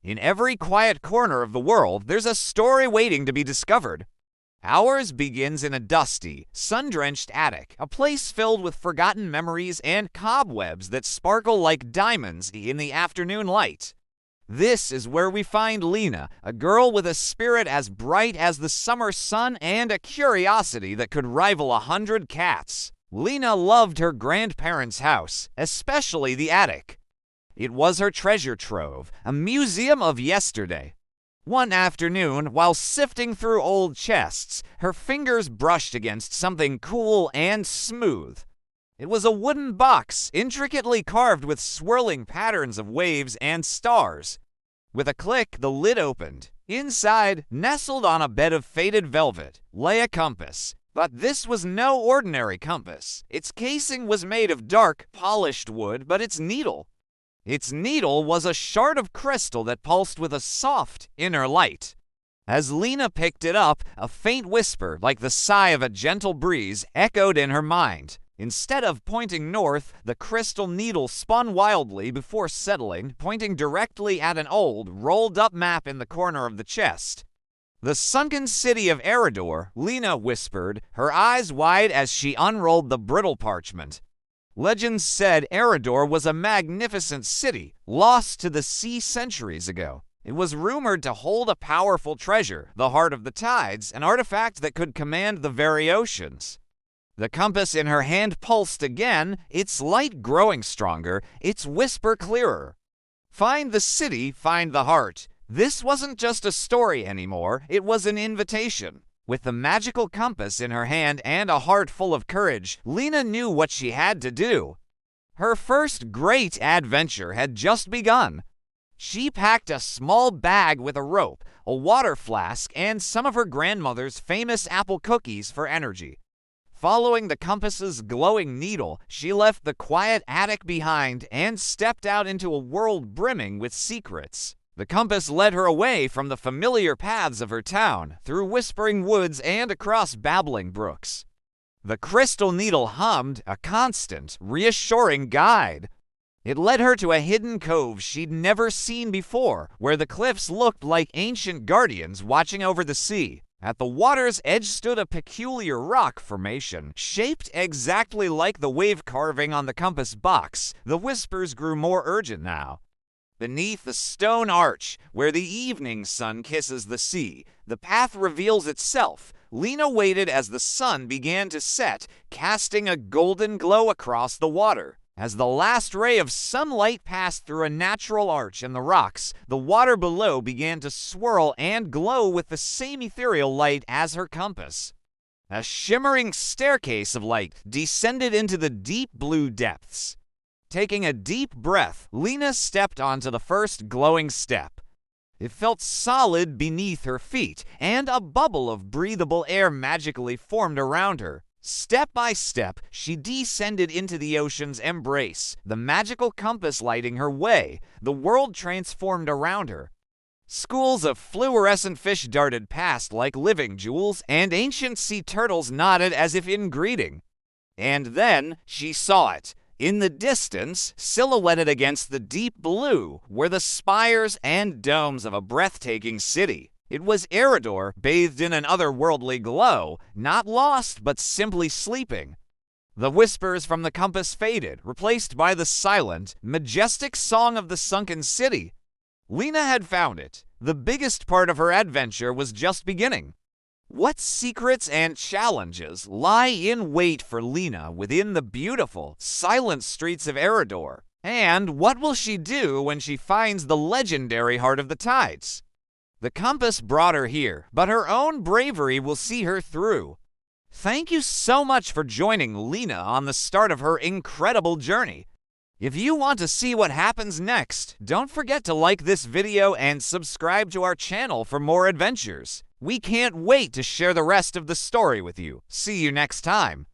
In every quiet corner of the world, there's a story waiting to be discovered. Ours begins in a dusty, sun-drenched attic, a place filled with forgotten memories and cobwebs that sparkle like diamonds in the afternoon light. This is where we find Lina, a girl with a spirit as bright as the summer sun and a curiosity that could rival 100 cats. Lina loved her grandparents' house, especially the attic. It was her treasure trove, a museum of yesterday. One afternoon, while sifting through old chests, her fingers brushed against something cool and smooth. It was a wooden box, intricately carved with swirling patterns of waves and stars. With a click, the lid opened. Inside, nestled on a bed of faded velvet, lay a compass. But this was no ordinary compass. Its casing was made of dark, polished wood, but its needle was a shard of crystal that pulsed with a soft, inner light. As Lina picked it up, a faint whisper, like the sigh of a gentle breeze, echoed in her mind. Instead of pointing north, the crystal needle spun wildly before settling, pointing directly at an old, rolled-up map in the corner of the chest. "The sunken city of Eridor," Lina whispered, her eyes wide as she unrolled the brittle parchment. Legends said Eridor was a magnificent city, lost to the sea centuries ago. It was rumored to hold a powerful treasure, the Heart of the Tides, an artifact that could command the very oceans. The compass in her hand pulsed again, its light growing stronger, its whisper clearer. Find the city, find the heart. This wasn't just a story anymore, it was an invitation. With the magical compass in her hand and a heart full of courage, Lina knew what she had to do. Her first great adventure had just begun. She packed a small bag with a rope, a water flask, and some of her grandmother's famous apple cookies for energy. Following the compass's glowing needle, she left the quiet attic behind and stepped out into a world brimming with secrets. The compass led her away from the familiar paths of her town, through whispering woods and across babbling brooks. The crystal needle hummed, a constant, reassuring guide. It led her to a hidden cove she'd never seen before, where the cliffs looked like ancient guardians watching over the sea. At the water's edge stood a peculiar rock formation, shaped exactly like the wave carving on the compass box. The whispers grew more urgent now. Beneath the stone arch, where the evening sun kisses the sea, the path reveals itself. Lina waited as the sun began to set, casting a golden glow across the water. As the last ray of sunlight passed through a natural arch in the rocks, the water below began to swirl and glow with the same ethereal light as her compass. A shimmering staircase of light descended into the deep blue depths. Taking a deep breath, Lina stepped onto the first glowing step. It felt solid beneath her feet, and a bubble of breathable air magically formed around her. Step by step, she descended into the ocean's embrace, the magical compass lighting her way. The world transformed around her. Schools of fluorescent fish darted past like living jewels, and ancient sea turtles nodded as if in greeting. And then she saw it. In the distance, silhouetted against the deep blue, were the spires and domes of a breathtaking city. It was Eridor, bathed in an otherworldly glow, not lost but simply sleeping. The whispers from the compass faded, replaced by the silent, majestic song of the sunken city. Lina had found it. The biggest part of her adventure was just beginning. What secrets and challenges lie in wait for Lina within the beautiful, silent streets of Eridor? And what will she do when she finds the legendary Heart of the Tides? The compass brought her here, but her own bravery will see her through. Thank you so much for joining Lina on the start of her incredible journey. If you want to see what happens next, don't forget to like this video and subscribe to our channel for more adventures. We can't wait to share the rest of the story with you. See you next time.